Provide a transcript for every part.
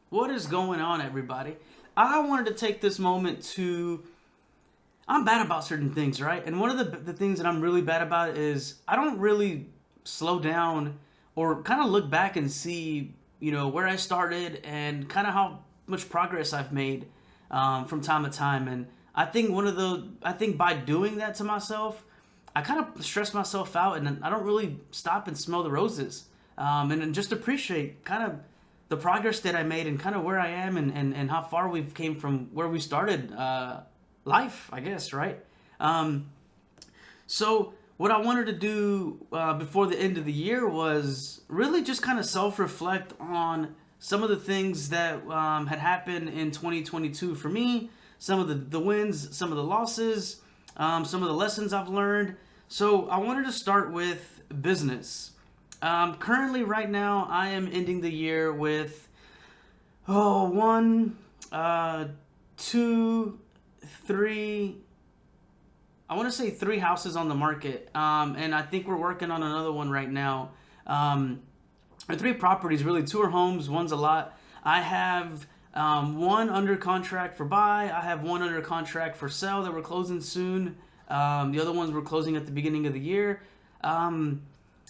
What is going on, everybody? I wanted to take this moment to. I'm bad about certain things, right? And one of the things that I'm really bad about is I don't really slow down or kind of look back and see, where I started and kind of how much progress I've made from time to time. And I think by doing that to myself, I kind of stress myself out and I don't really stop and smell the roses and just appreciate kind of the progress that I made and kind of where I am and how far we've came from where we started life, I guess, right? Um, so what I wanted to do before the end of the year was really just kind of self-reflect on some of the things that had happened in 2022 for me, some of the wins, some of the losses, some of the lessons I've learned. So I wanted to start with business. Currently, right now, I am ending the year with one, two, three. I want to say three houses on the market, and I think we're working on another one right now. Or three properties, really. Two are homes, one's a lot. I have one under contract for buy. I have one under contract for sell that we're closing soon. The other ones we're closing at the beginning of the year.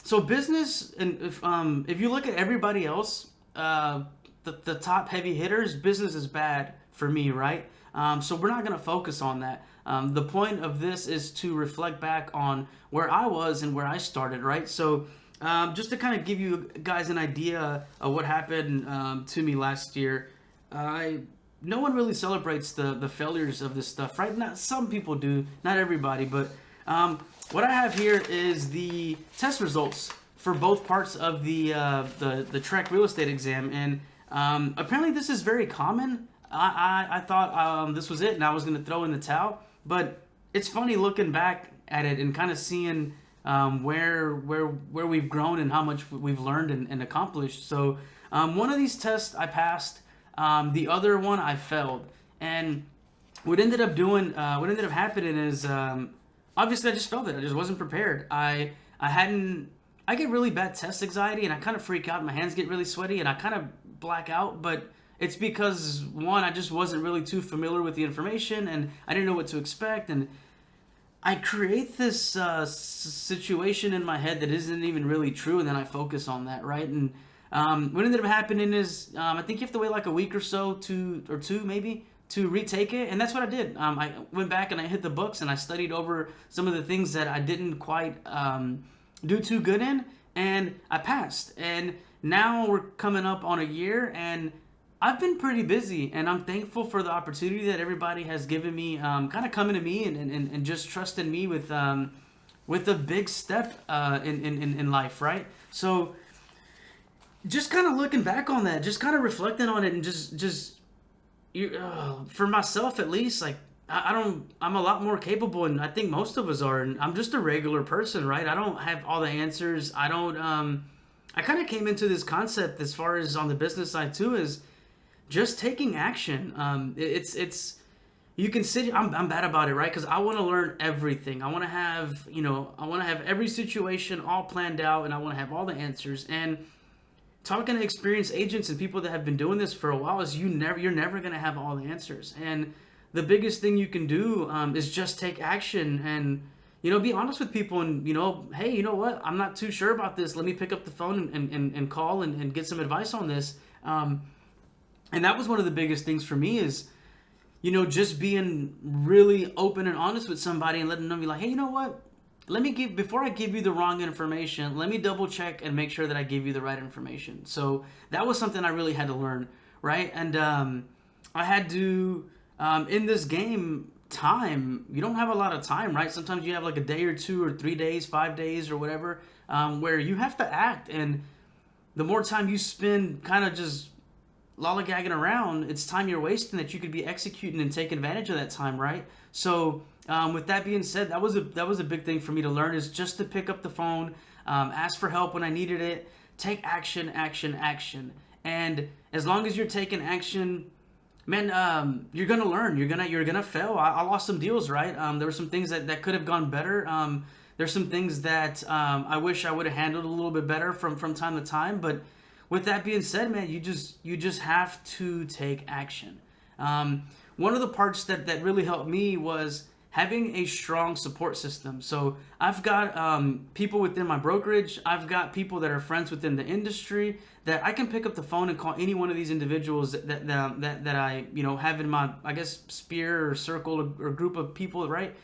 So business, and if you look at everybody else, the top heavy hitters, business is bad for me, right? So we're not going to focus on that. The point of this is to reflect back on where I was and where I started, right? So just to kind of give you guys an idea of what happened to me last year, no one really celebrates the failures of this stuff, right? Not some people do, not everybody, but what I have here is the test results for both parts of the Trek real estate exam, and apparently this is very common. I thought this was it, and I was going to throw in the towel, but it's funny looking back at it and kind of seeing where we've grown and how much we've learned and accomplished. So one of these tests I passed, the other one I failed, and what ended up happening is obviously I just felt it. I just wasn't prepared. I hadn't. I get really bad test anxiety, and I kind of freak out. My hands get really sweaty, and I kind of black out. But it's because one, I just wasn't really too familiar with the information, and I didn't know what to expect, and I create this situation in my head that isn't even really true, and then I focus on that, right? And what ended up happening is I think you have to wait like a week or so or two maybe to retake it, and that's what I did. I went back and I hit the books and I studied over some of the things that I didn't quite do too good in, and I passed. And now we're coming up on a year, and I've been pretty busy, and I'm thankful for the opportunity that everybody has given me, kind of coming to me and just trusting me with a big step in life, right? So just kind of looking back on that, just kind of reflecting on it, and for myself at least, like I don't, I'm a lot more capable, and I think most of us are. And I'm just a regular person, right? I don't have all the answers. I don't. I kind of came into this concept as far as on the business side too, is just taking action. It's you can sit. I'm bad about it, right? Because I want to learn everything. I want to have I want to have every situation all planned out, and I want to have all the answers. And talking to experienced agents and people that have been doing this for a while is you're never gonna have all the answers. And the biggest thing you can do is just take action and be honest with people, and hey, you know what, I'm not too sure about this, let me pick up the phone and call and get some advice on this. And that was one of the biggest things for me is just being really open and honest with somebody and letting them be like, hey, you know what, before I give you the wrong information, let me double check and make sure that I give you the right information. So that was something I really had to learn, right? And I had to in this game, time, you don't have a lot of time, right? Sometimes you have like a day or 2 or 3 days, 5 days or whatever, where you have to act. And the more time you spend kind of just lollygagging around, it's time you're wasting that you could be executing and take advantage of that time, right? So with that being said, that was a big thing for me to learn, is just to pick up the phone, ask for help when I needed it, take action, action, action. And as long as you're taking action, man, you're gonna learn. You're gonna fail. I lost some deals, right? There were some things that could have gone better. There's some things that I wish I would have handled a little bit better from time to time, but with that being said, man, you just have to take action. One of the parts that really helped me was having a strong support system. So I've got people within my brokerage. I've got people that are friends within the industry that I can pick up the phone and call any one of these individuals that I have in my, I guess, sphere or circle or group of people, right?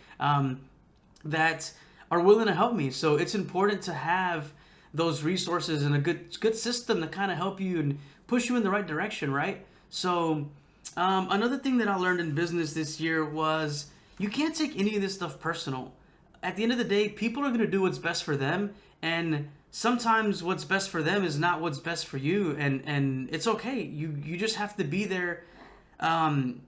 That are willing to help me. So it's important to have those resources and a good system to kind of help you and push you in the right direction, right? So another thing that I learned in business this year was you can't take any of this stuff personal. At the end of the day, people are going to do what's best for them, and sometimes what's best for them is not what's best for you, and it's okay. You just have to be there, and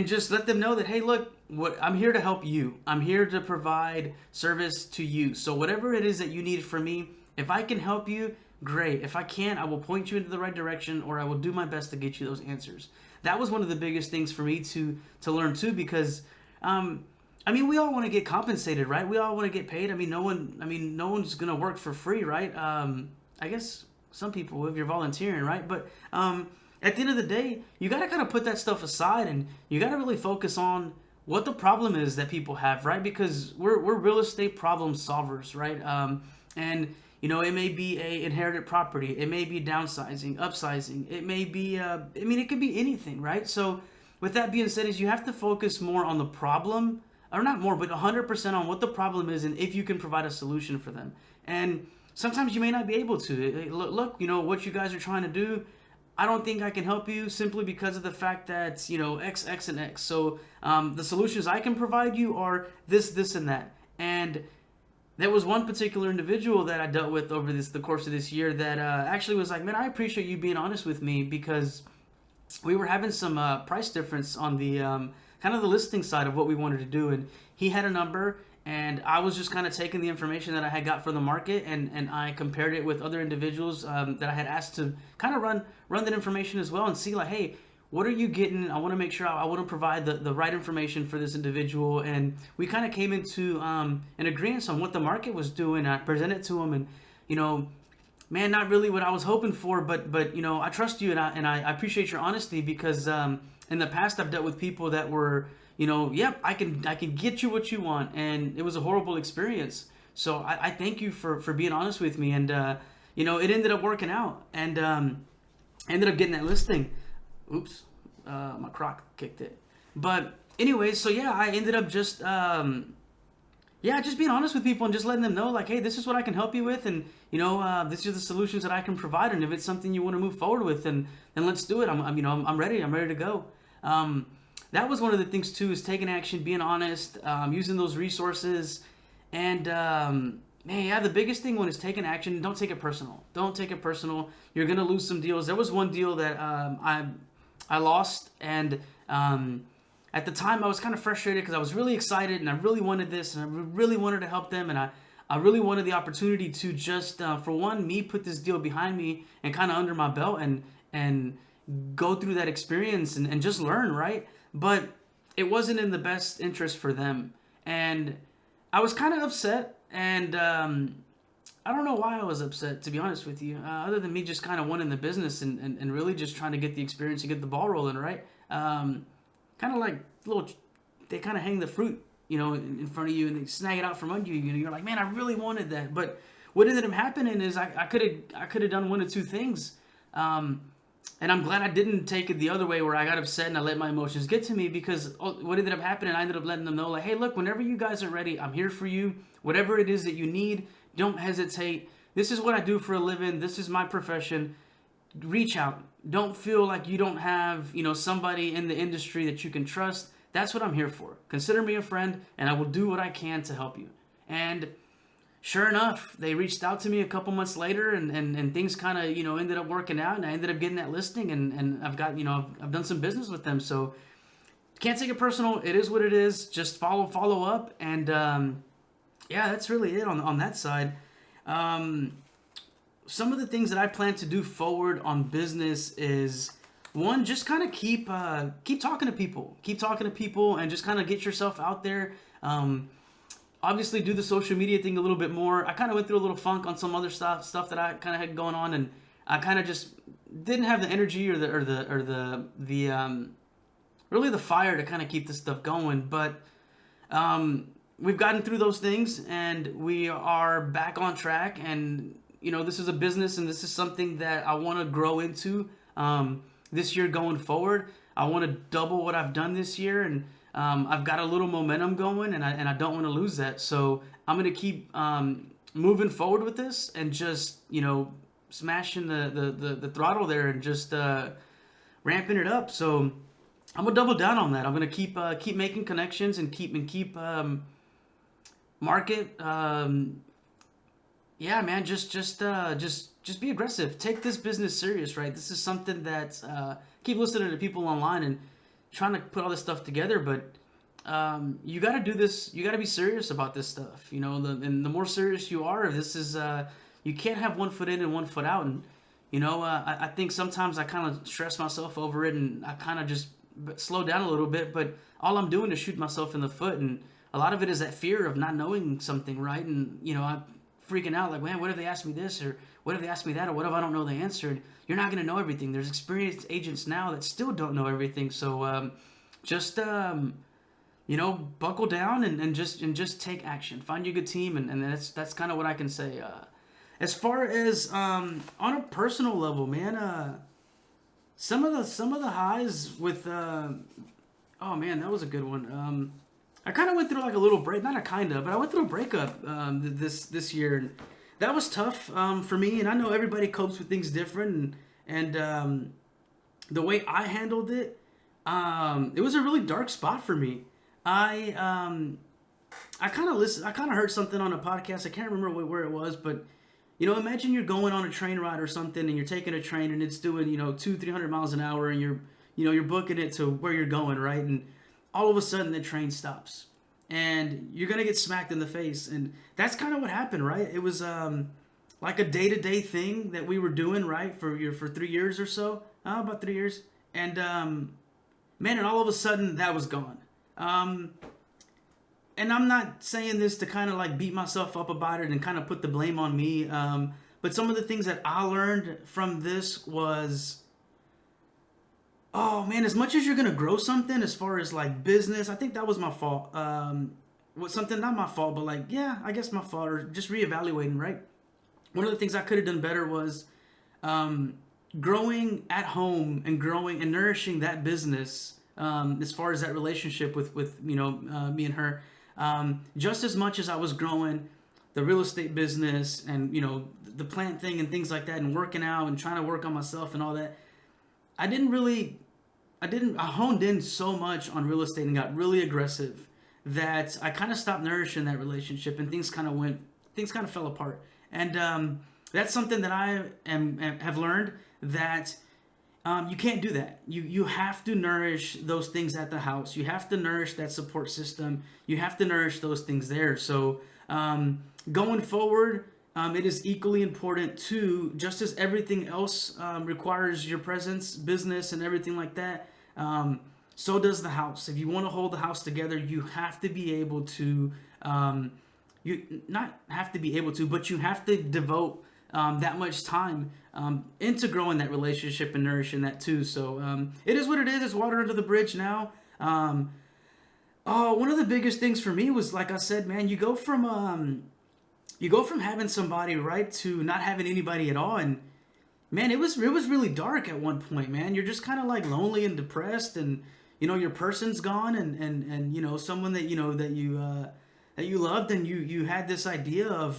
just let them know that, hey, look, I'm here to help you. I'm here to provide service to you. So whatever it is that you need from me, if I can help you, great. If I can't, I will point you into the right direction, or I will do my best to get you those answers. That was one of the biggest things for me to learn too, because we all want to get compensated, right? We all want to get paid. No one's gonna work for free, right? I guess some people, if you're volunteering, right? But at the end of the day, you got to kind of put that stuff aside, and you got to really focus on what the problem is that people have, right? Because we're real estate problem solvers, right? And it may be a inherited property, it may be downsizing, upsizing, it may be it could be anything, right? So with that being said, is you have to focus more on the problem, or not more, but 100% on what the problem is, and if you can provide a solution for them. And sometimes you may not be able to. Look, what you guys are trying to do, I don't think I can help you simply because of the fact that, X, X, and X. So the solutions I can provide you are this, and that. And there was one particular individual that I dealt with over the course of this year that actually was like, man, I appreciate you being honest with me, because we were having some price difference on the kind of the listing side of what we wanted to do. And he had a number, and I was just kind of taking the information that I had got from the market, and I compared it with other individuals that I had asked to kind of run that information as well, and see like, hey, what are you getting? I want to make sure I want to provide the right information for this individual. And we kind of came into an agreement on what the market was doing. I presented to him, and man, not really what I was hoping for, but I trust you, and I appreciate your honesty, because in the past I've dealt with people that were, yep, I can get you what you want, and it was a horrible experience. So I thank you for being honest with me, and it ended up working out, and ended up getting that listing. Oops, my crock kicked it. But anyways, so yeah, I ended up just just being honest with people and just letting them know, like, hey, this is what I can help you with, and these are the solutions that I can provide, and if it's something you want to move forward with, then let's do it. I'm ready. I'm ready to go. That was one of the things too, is taking action, being honest, using those resources, and the biggest thing when it's taking action, don't take it personal. Don't take it personal. You're gonna lose some deals. There was one deal that I lost, and at the time I was kind of frustrated because I was really excited, and I really wanted this, and I really wanted to help them, and I really wanted the opportunity to just, for one, me put this deal behind me and kind of under my belt, and go through that experience and just learn, right? But it wasn't in the best interest for them, and I was kind of upset, and I don't know why I was upset, to be honest with you, other than me just kind of wanting the business and really just trying to get the experience and get the ball rolling, right? Kind of like they kind of hang the fruit, in front of you, and they snag it out from under you. You're like, man, I really wanted that. But what ended up happening is I could have done one of two things. And I'm glad I didn't take it the other way, where I got upset and I let my emotions get to me, because what ended up happening, I ended up letting them know, like, hey, look, whenever you guys are ready, I'm here for you. Whatever it is that you need, don't hesitate. This is what I do for a living. This is my profession. Reach out. Don't feel like you don't have, somebody in the industry that you can trust. That's what I'm here for. Consider me a friend, and I will do what I can to help you. And sure enough, they reached out to me a couple months later, and things kind of, ended up working out, and I ended up getting that listing, and I've got, I've done some business with them. So can't take it personal. It is what it is. Just follow up, and that's really it on that side. Some of the things that I plan to do forward on business is, one, just kind of keep talking to people, and just kind of get yourself out there. Obviously do the social media thing a little bit more. I kind of went through a little funk on some other stuff that I kind of had going on, and I kind of just didn't have the energy or the really the fire to kind of keep this stuff going. But we've gotten through those things, and we are back on track. And this is a business, and this is something that I want to grow into this year going forward. I want to double what I've done this year, and I've got a little momentum going, and I don't want to lose that. So I'm gonna keep moving forward with this, and just smashing the throttle there, and just ramping it up. So I'm gonna double down on that. I'm gonna keep making connections, and keep market. Yeah, man, just be aggressive. Take this business serious, right? This is something that keep listening to people online and trying to put all this stuff together, but you got to do this. You got to be serious about this stuff. And the more serious you are, this is you can't have one foot in and one foot out. And I think sometimes I kind of stress myself over it, and I kind of just slow down a little bit. But all I'm doing is shoot myself in the foot, and a lot of it is that fear of not knowing something, right? And I'm freaking out, like, man, what if they ask me this, or what if they ask me that, or what if I don't know the answer? And you're not gonna know everything. There's experienced agents now that still don't know everything. So just buckle down, and just take action. Find you a good team, and that's kind of what I can say. As far as on a personal level, man, some of the highs with oh man, that was a good one. I kind of went through like a little break, not a kind of, but I went through a breakup this year, and that was tough for me. And I know everybody copes with things different, and the way I handled it, it was a really dark spot for me. I kind of heard something on a podcast. I can't remember where it was, but imagine you're going on a train ride or something, and you're taking a train, and it's doing 200-300 miles an hour, and you're booking it to where you're going, right? And all of a sudden the train stops, and you're gonna get smacked in the face. And that's kind of what happened, right? It was like a day-to-day thing that we were doing, right, for 3 years or so, about 3 years. And man, and all of a sudden that was gone. And I'm not saying this to kind of like beat myself up about it and kind of put the blame on me, but some of the things that I learned from this was, oh man, as much as you're gonna grow something as far as like business, I think that was my fault. What something not my fault, but like, yeah, I guess my fault, or just reevaluating, right? One of the things I could have done better was growing at home, and growing and nourishing that business, as far as that relationship with me and her, just as much as I was growing the real estate business, and the plant thing and things like that, and working out and trying to work on myself and all that. I honed in so much on real estate and got really aggressive that I kind of stopped nourishing that relationship, and things kind of fell apart. And that's something that I have learned, that you can't do that. You have to nourish those things at the house. You have to nourish that support system. You have to nourish those things there. So going forward, it is equally important to, just as everything else requires your presence, business, and everything like that, so does the house. If you want to hold the house together, you have to be able to, you not have to be able to, but you have to devote that much time into growing that relationship and nourishing that too. So it is what it is. It's water under the bridge now. One of the biggest things for me was, like I said, man, you go from having somebody, right, to not having anybody at all. And man, it was really dark at one point, man. You're just kind of like lonely and depressed, and your person's gone, and someone that that you loved, and you had this idea of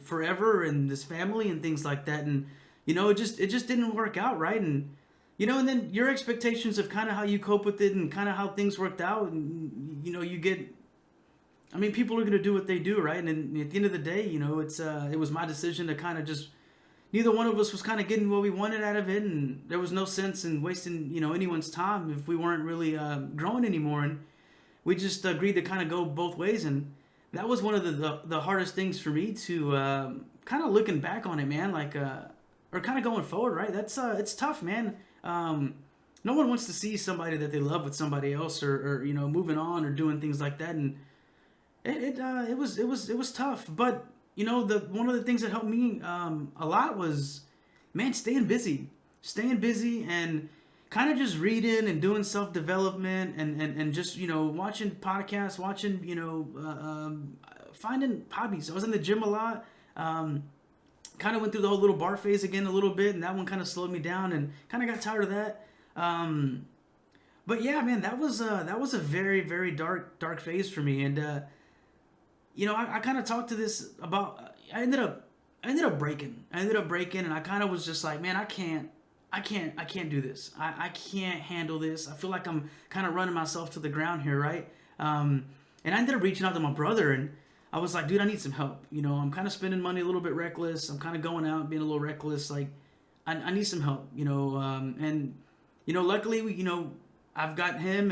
forever, and this family and things like that, and it just didn't work out, right? And and then your expectations of kind of how you cope with it, and kind of how things worked out, and you get, I mean, people are going to do what they do, right? And then at the end of the day, it was my decision to kind of just, neither one of us was kind of getting what we wanted out of it, and there was no sense in wasting, anyone's time if we weren't really growing anymore. And we just agreed to kind of go both ways, and that was one of the hardest things for me to kind of looking back on it, man, like, or kind of going forward, right? That's it's tough, man. No one wants to see somebody that they love with somebody else, or moving on or doing things like that, and it was tough. But one of the things that helped me a lot was man, staying busy and kind of just reading and doing self development and just watching podcasts, watching finding hobbies. I was in the gym a lot. Kind of went through the whole little bar phase again a little bit, and that one kind of slowed me down and kind of got tired of that. But yeah, man, that was a very very dark phase for me, and I kind of talked to this about. I ended up breaking. And I kind of was just like, man, I can't do this. I can't handle this. I feel like I'm kind of running myself to the ground here, right? And I ended up reaching out to my brother, and I was like, dude, I need some help. I'm kind of spending money a little bit reckless. I'm kind of going out and being a little reckless. Like, I need some help, and luckily I've got him,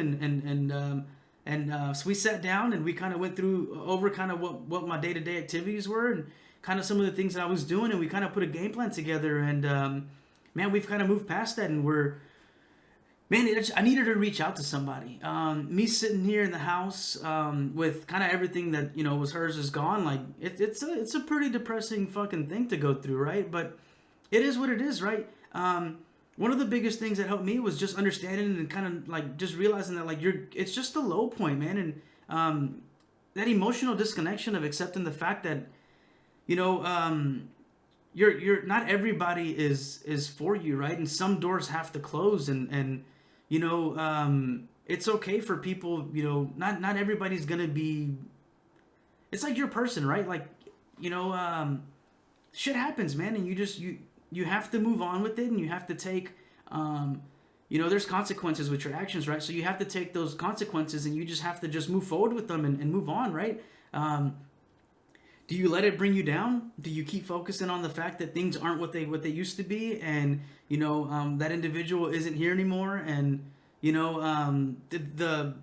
and so we sat down and we kind of went through over kind of what my day to day activities were and kind of some of the things that I was doing, and we kind of put a game plan together, and man, we've kind of moved past that, and I needed to reach out to somebody. Me sitting here in the house with kind of everything that was hers is gone. Like it's a pretty depressing fucking thing to go through, right? But it is what it is, right? One of the biggest things that helped me was just understanding and kind of like just realizing that like it's just a low point, man, and that emotional disconnection of accepting the fact that you're not everybody is for you, right? And some doors have to close, and it's okay for people, not everybody's gonna be. It's like your person, right? Like shit happens, man, and you have to move on with it, and you have to take there's consequences with your actions, right? So you have to take those consequences, and you just have to just move forward with them and move on, right? Do you let it bring you down? Do you keep focusing on the fact that things aren't what they used to be, and that individual isn't here anymore, and the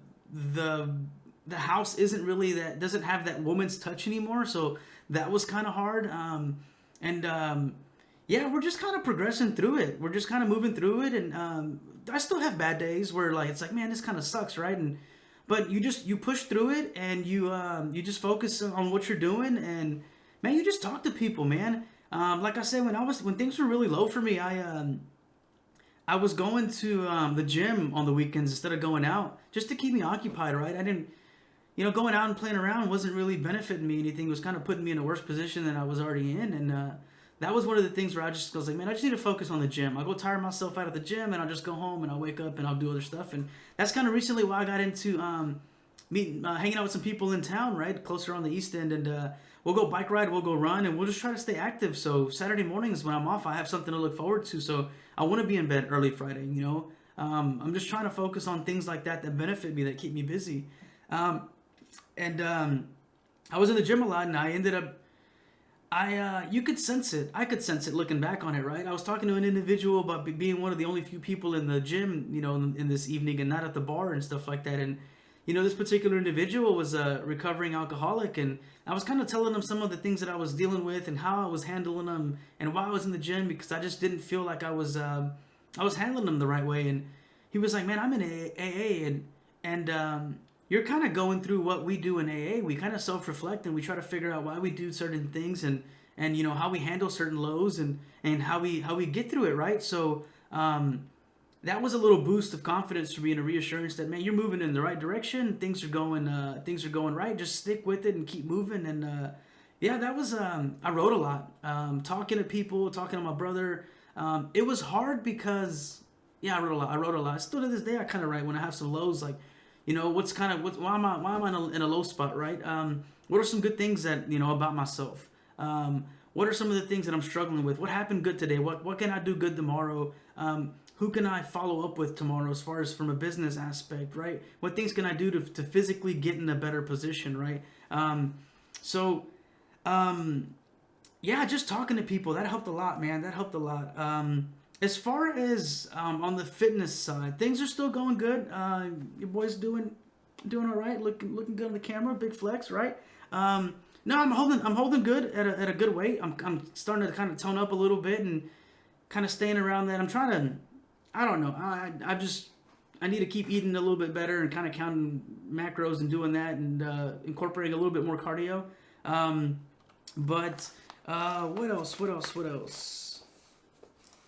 house isn't really doesn't have that woman's touch anymore? So that was kind of hard, yeah, we're just kind of progressing through it. We're just kind of moving through it, and I still have bad days where like it's like, man, this kind of sucks, right? But you push through it, and you just focus on what you're doing, and man, you just talk to people, man. Like I said, when things were really low for me, I was going to the gym on the weekends instead of going out just to keep me occupied, right? I didn't, going out and playing around wasn't really benefiting me anything. It was kind of putting me in a worse position than I was already in, and that was one of the things where I just was like, man, I just need to focus on the gym. I'll go tire myself out of the gym, and I'll just go home, and I'll wake up, and I'll do other stuff. And that's kind of recently why I got into hanging out with some people in town, right, closer on the East End. And we'll go bike ride, we'll go run, and we'll just try to stay active. So Saturday mornings when I'm off, I have something to look forward to. So I want to be in bed early Friday, I'm just trying to focus on things like that benefit me, that keep me busy. I was in the gym a lot, and I ended up, you could sense it. I could sense it looking back on it, right? I was talking to an individual about being one of the only few people in the gym, in this evening, and not at the bar and stuff like that. And, this particular individual was a recovering alcoholic, and I was kind of telling him some of the things that I was dealing with and how I was handling them and why I was in the gym, because I just didn't feel like I was handling them the right way. And he was like, man, I'm in AA, and you're kind of going through what we do in AA. We kind of self-reflect, and we try to figure out why we do certain things, and how we handle certain lows, and how we get through it, right? So that was a little boost of confidence for me, and a reassurance that, man, you're moving in the right direction. Things are going right. Just stick with it and keep moving. And yeah, that was I wrote a lot, talking to people, talking to my brother. It was hard because I wrote a lot. Still to this day, I kind of write when I have some lows, like. Why am I in a low spot, right? What are some good things that, about myself? What are some of the things that I'm struggling with? What happened good today? What can I do good tomorrow? Who can I follow up with tomorrow as far as from a business aspect, right? What things can I do to physically get in a better position, right? Just talking to people, that helped a lot, man. That helped a lot. As far as on the fitness side, things are still going good. Your boy's doing all right, looking good on the camera, big flex, right? No, I'm holding good at a good weight. I'm starting to kind of tone up a little bit and kind of staying around that. I'm trying to, I don't know. I need to keep eating a little bit better and kind of counting macros and doing that, and incorporating a little bit more cardio. What else?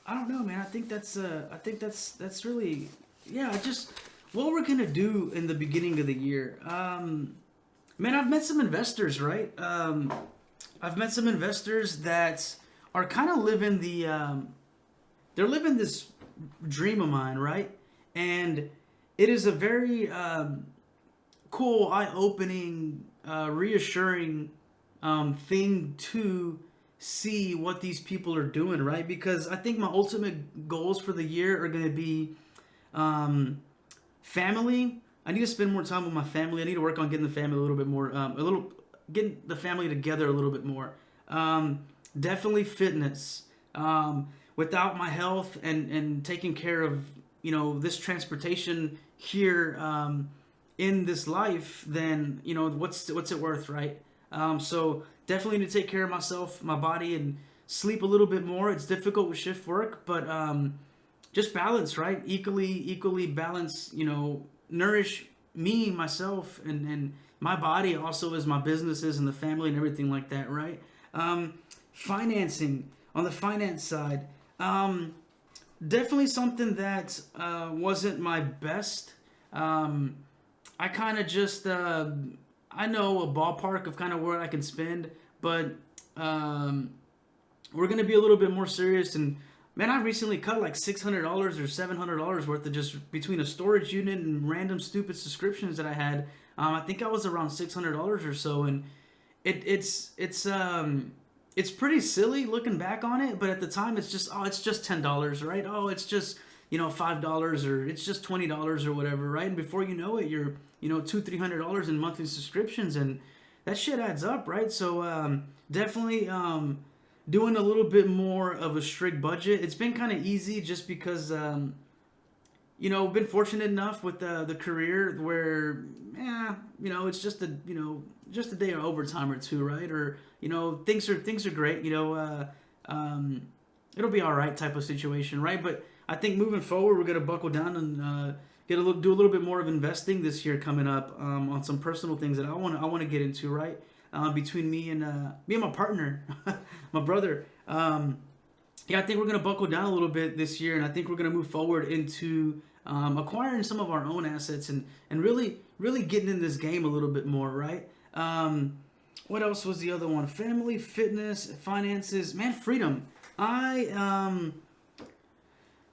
I don't know, man. I think that's really, yeah. Just what we're gonna do in the beginning of the year. Man, I've met some investors, right? I've met some investors that are kind of living they're living this dream of mine, right? And it is a very cool, eye-opening, reassuring thing to see what these people are doing, right? Because I think my ultimate goals for the year are going to be um, family. I need to spend more time with my family. I need to work on getting the family a little bit more, getting the family together a little bit more. Um, Definitely fitness. Without my health and taking care of, this transportation here, in this life, then what's it worth, right? So definitely need to take care of myself, my body, and sleep a little bit more. It's difficult with shift work, but just balance, right? Equally balance. Nourish me, myself, and my body also as my businesses and the family and everything like that, right? Financing on the finance side. Definitely something that wasn't my best. I kind of just I know a ballpark of kind of where I can spend, but um, we're gonna be a little bit more serious. And man, I recently cut like $600 or $700 worth of just between a storage unit and random stupid subscriptions that I had. I think I was around $600 or so, and it's pretty silly looking back on it, but at the time it's just $10, right? Oh, it's just $5, or it's just $20 or whatever, right? And before you know it, you're $200-300 in monthly subscriptions, and that shit adds up, right? So definitely doing a little bit more of a strict budget. It's been kind of easy just because been fortunate enough with the career where, it's just a day of overtime or two, right? Or things are great. It'll be all right type of situation, right? But I think moving forward, we're gonna buckle down and do a little bit more of investing this year coming up on some personal things that I want to get into, right? Between me and my partner, my brother. Yeah, I think we're gonna buckle down a little bit this year, and I think we're gonna move forward into acquiring some of our own assets and really getting in this game a little bit more, right? What else was the other one? Family, fitness, finances, man, freedom.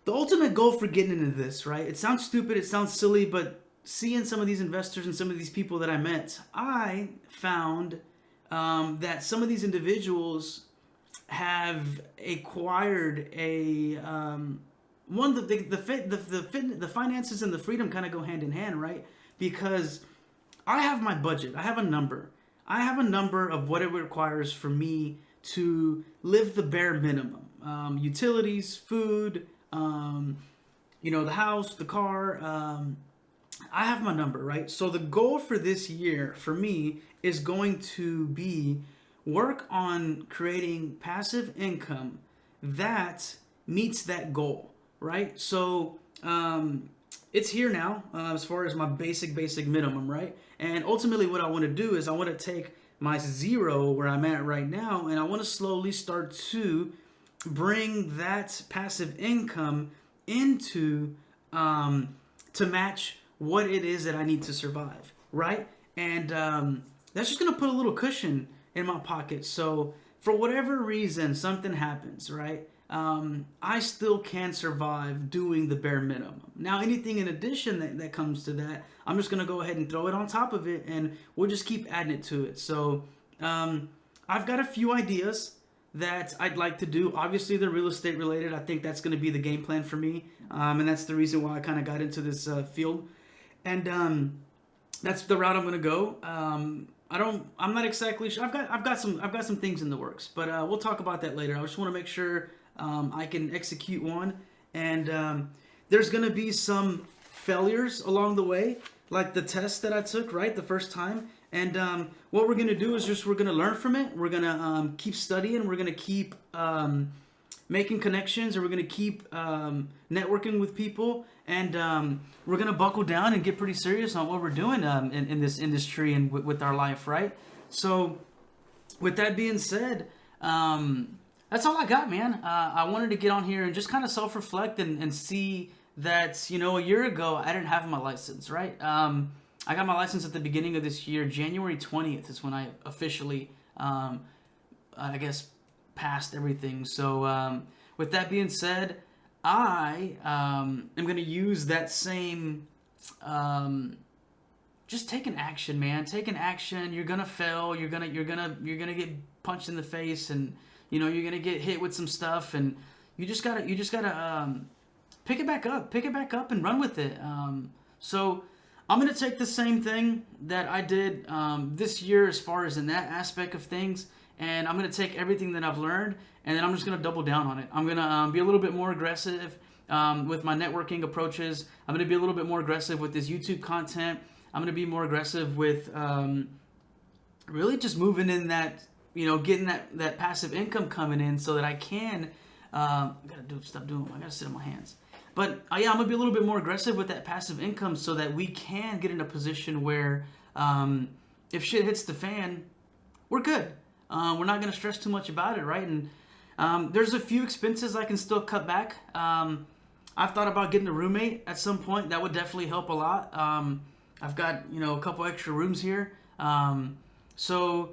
The ultimate goal for getting into this, right? It sounds stupid, it sounds silly, but seeing some of these investors and some of these people that I met, I found that some of these individuals have acquired a one the finances and the freedom kind of go hand in hand, right? Because I have my budget, I have a number, of what it requires for me to live the bare minimum, utilities, food, the house, the car. I have my number, right? So the goal for this year for me is going to be work on creating passive income that meets that goal, right? So it's here now, as far as my basic minimum, right? And ultimately what I want to do is I want to take my zero where I'm at right now, and I want to slowly start to bring that passive income into to match what it is that I need to survive, right? And that's just gonna put a little cushion in my pocket. So for whatever reason, something happens, right? I still can survive doing the bare minimum. Now, anything in addition that comes to that, I'm just gonna go ahead and throw it on top of it, and we'll just keep adding it to it. So I've got a few ideas that I'd like to do. Obviously, they're real estate related. I think that's going to be the game plan for me, and that's the reason why I kind of got into this field. And that's the route I'm going to go. I'm not exactly sure. I've got some things in the works, but we'll talk about that later. I just want to make sure I can execute one, and there's going to be some failures along the way, like the test that I took right the first time. And what we're going to do is we're going to learn from it. We're going to keep studying. We're going to keep making connections, and we're going to keep networking with people. And we're going to buckle down and get pretty serious on what we're doing in this industry and with our life, right? So with that being said, that's That's all I got, man. I wanted to get on here and just kind of self-reflect and see that, a year ago I didn't have my license, right? I got my license at the beginning of this year. January 20th is when I officially, I guess, passed everything. So with that being said, I am going to use that same, just take an action, man. Take an action. You're gonna fail. You're gonna get punched in the face, and you're gonna get hit with some stuff, and you just gotta pick it back up, and run with it. So I'm gonna take the same thing that I did this year, as far as in that aspect of things, and I'm gonna take everything that I've learned, and then I'm just gonna double down on it. I'm gonna be a little bit more aggressive with my networking approaches. I'm gonna be a little bit more aggressive with this YouTube content. I'm going to be more aggressive with really just moving in that, getting that passive income coming in so that I can, I got to stop doing, I got to sit on my hands. But yeah, I'm going to be a little bit more aggressive with that passive income so that we can get in a position where if shit hits the fan, we're good. We're not going to stress too much about it, right? And there's a few expenses I can still cut back. I've thought about getting a roommate at some point. That would definitely help a lot. I've got, a couple extra rooms here. So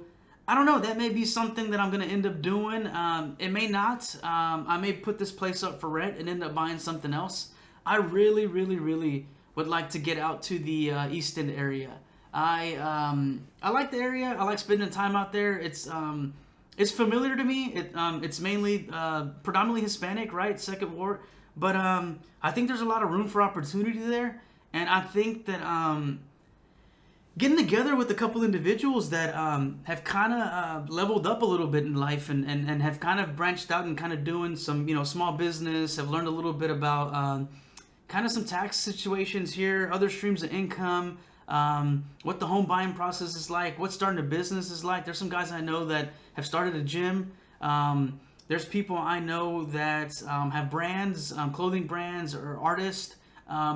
I don't know. That may be something that I'm going to end up doing. It may not. I may put this place up for rent and end up buying something else. I really, really, really would like to get out to the East End area. I like the area. I like spending time out there. It's familiar to me. It's mainly predominantly Hispanic, right? Second ward. But I think there's a lot of room for opportunity there. And I think that getting together with a couple individuals that have kind of leveled up a little bit in life and have kind of branched out and kind of doing some, small business, have learned a little bit about kind of some tax situations here, other streams of income, what the home buying process is like, what starting a business is like. There's some guys I know that have started a gym. There's people I know that have brands, clothing brands, or artists.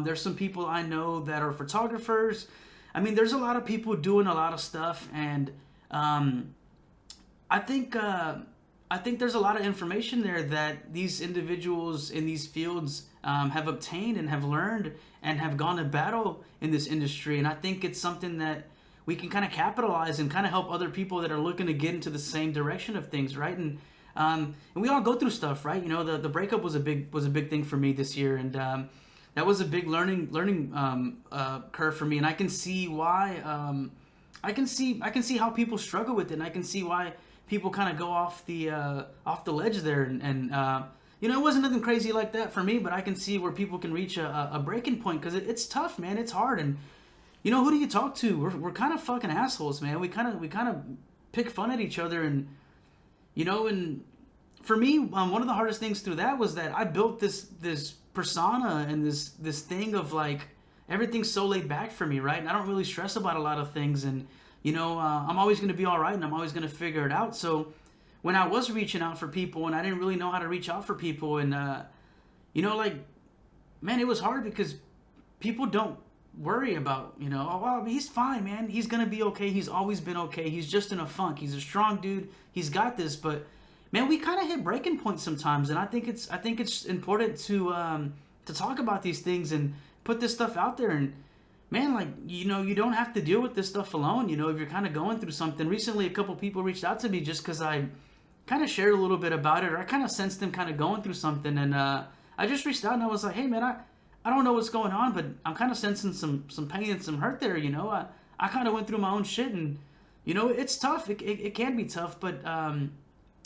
There's some people I know that are photographers. I mean, there's a lot of people doing a lot of stuff, and I think there's a lot of information there that these individuals in these fields have obtained and have learned and have gone to battle in this industry. And I think it's something that we can kind of capitalize and kind of help other people that are looking to get into the same direction of things, right? And we all go through stuff, right? The breakup was a big thing for me this year, and that was a big learning curve for me, and I can see why. I can see how people struggle with it, and I can see why people kind of go off the ledge there. And it wasn't nothing crazy like that for me, but I can see where people can reach a breaking point, because it's tough, man. It's hard, and who do you talk to? We're kind of fucking assholes, man. We kind of pick fun at each other, and and for me, one of the hardest things through that was that I built this persona and this thing of like everything's so laid back for me, right? And I don't really stress about a lot of things, and I'm always going to be all right, and I'm always going to figure it out. So when I was reaching out for people and I didn't really know how to reach out for people, and man, it was hard because people don't worry about, oh, well, he's fine, man, he's going to be okay, he's always been okay, he's just in a funk, he's a strong dude, he's got this. But man, we kind of hit breaking points sometimes, and I think it's important to talk about these things and put this stuff out there. And man, like, you don't have to deal with this stuff alone. If you're kind of going through something. Recently, a couple people reached out to me just because I kind of shared a little bit about it, or I kind of sensed them kind of going through something, and I just reached out and I was like, hey man, I don't know what's going on, but I'm kind of sensing some pain and some hurt there. I kind of went through my own shit, and it's tough. It can be tough, but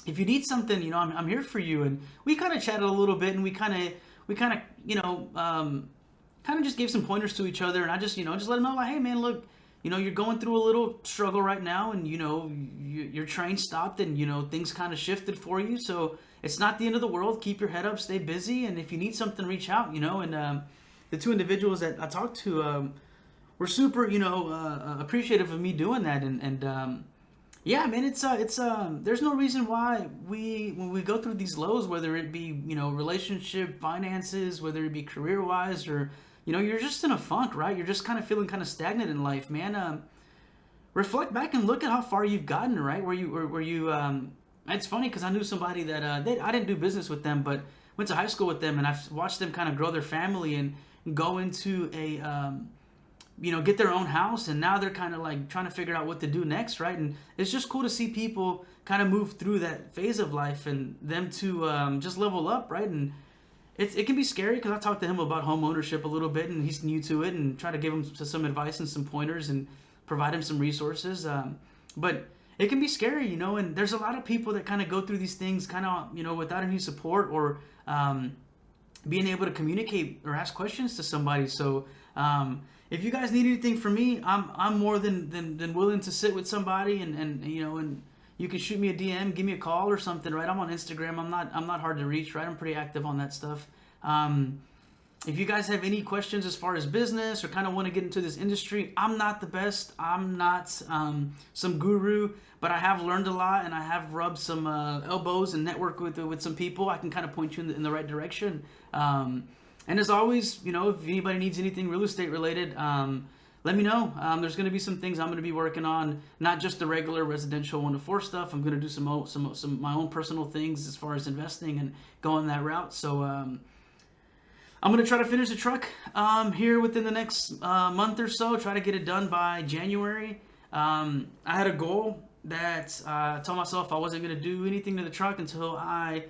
if you need something, I'm here for you. And we kind of chatted a little bit, and we kind of just gave some pointers to each other. And I just let them know, like, hey man, look, you're going through a little struggle right now, and your train stopped, and things kind of shifted for you. So it's not the end of the world. Keep your head up, stay busy, and if you need something, reach out. And the two individuals that I talked to were super, appreciative of me doing that. And yeah, man, it's there's no reason why when we go through these lows, whether it be, relationship, finances, whether it be career wise, or, you're just in a funk, right? You're just kind of feeling kind of stagnant in life, man. Reflect back and look at how far you've gotten, right? Where you It's funny because I knew somebody that I didn't do business with them, but went to high school with them, and I've watched them kind of grow their family and go into a get their own house, and now they're kind of like trying to figure out what to do next, right? And it's just cool to see people kind of move through that phase of life and them to just level up, right? And it can be scary because I talked to him about home ownership a little bit, and he's new to it, and try to give him some advice and some pointers and provide him some resources. But it can be scary, and there's a lot of people that kind of go through these things kind of, without any support or being able to communicate or ask questions to somebody. So if you guys need anything from me, I'm more than willing to sit with somebody and you can shoot me a DM, give me a call or something, right? I'm on Instagram. I'm not hard to reach, right? I'm pretty active on that stuff. If you guys have any questions as far as business or kind of want to get into this industry, I'm not the best. I'm not some guru, but I have learned a lot, and I have rubbed some elbows and networked with some people. I can kind of point you in the right direction. And as always, if anybody needs anything real estate related, let me know. There's going to be some things I'm going to be working on, not just the regular residential 1 to 4 stuff. I'm going to do some my own personal things as far as investing and going that route. So I'm going to try to finish the truck here within the next month or so. Try to get it done by January. I had a goal that I told myself I wasn't going to do anything to the truck until I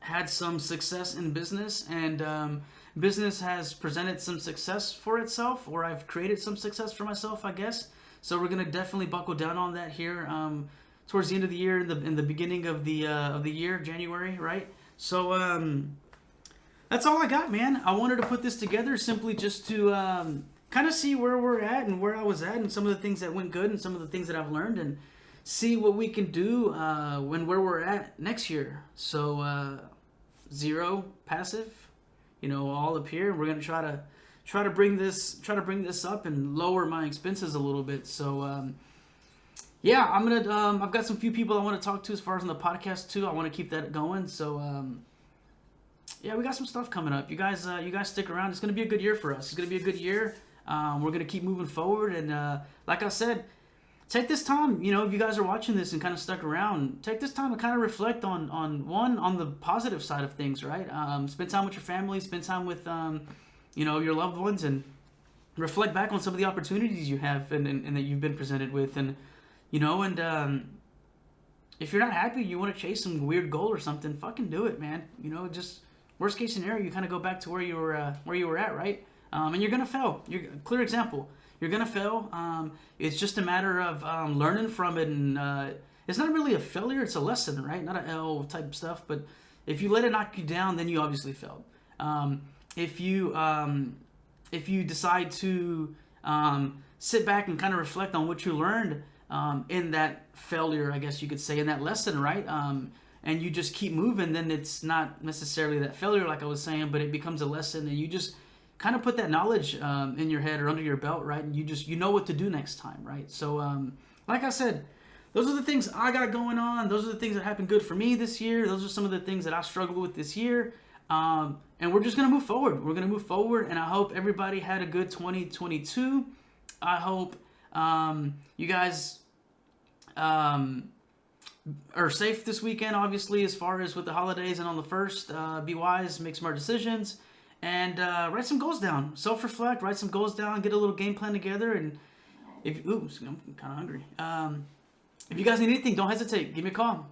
had some success in business, and business has presented some success for itself, or I've created some success for myself, I guess. So we're gonna definitely buckle down on that here towards the end of the year, in the beginning of the year, January, right? So that's all I got, man. I wanted to put this together simply just to kind of see where we're at and where I was at, and some of the things that went good and some of the things that I've learned, and see what we can do where we're at next year. So 0 passive, all up here. We're gonna try to bring this up and lower my expenses a little bit. So yeah, I'm gonna I've got some few people I want to talk to as far as on the podcast too. I want to keep that going. So yeah, we got some stuff coming up. You guys stick around. It's gonna be a good year for us. It's gonna be a good year. We're gonna keep moving forward, and like I said, take this time, if you guys are watching this and kind of stuck around, take this time to kind of reflect on the positive side of things, right? Spend time with your family, spend time with, your loved ones, and reflect back on some of the opportunities you have and that you've been presented with. And, if you're not happy, you want to chase some weird goal or something, fucking do it, man. Just worst case scenario, you kind of go back to where you were at, right? And you're going to fail. Clear example. You're going to fail. It's just a matter of learning from it. And it's not really a failure. It's a lesson, right? Not an L type stuff. But if you let it knock you down, then you obviously failed. If you decide to sit back and kind of reflect on what you learned in that failure, I guess you could say, in that lesson, right? And you just keep moving, then it's not necessarily that failure like I was saying, but it becomes a lesson, and you just kind of put that knowledge in your head or under your belt, right? And you know what to do next time, right? So, like I said, those are the things I got going on. Those are the things that happened good for me this year. Those are some of the things that I struggled with this year. And we're just going to move forward. We're going to move forward, and I hope everybody had a good 2022. I hope you guys are safe this weekend, obviously, as far as with the holidays and on the 1st. Be wise, make smart decisions. And write some goals down. Self-reflect. Write some goals down. Get a little game plan together. And I'm kind of hungry. If you guys need anything, don't hesitate. Give me a call.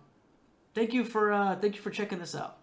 Thank you for checking this out.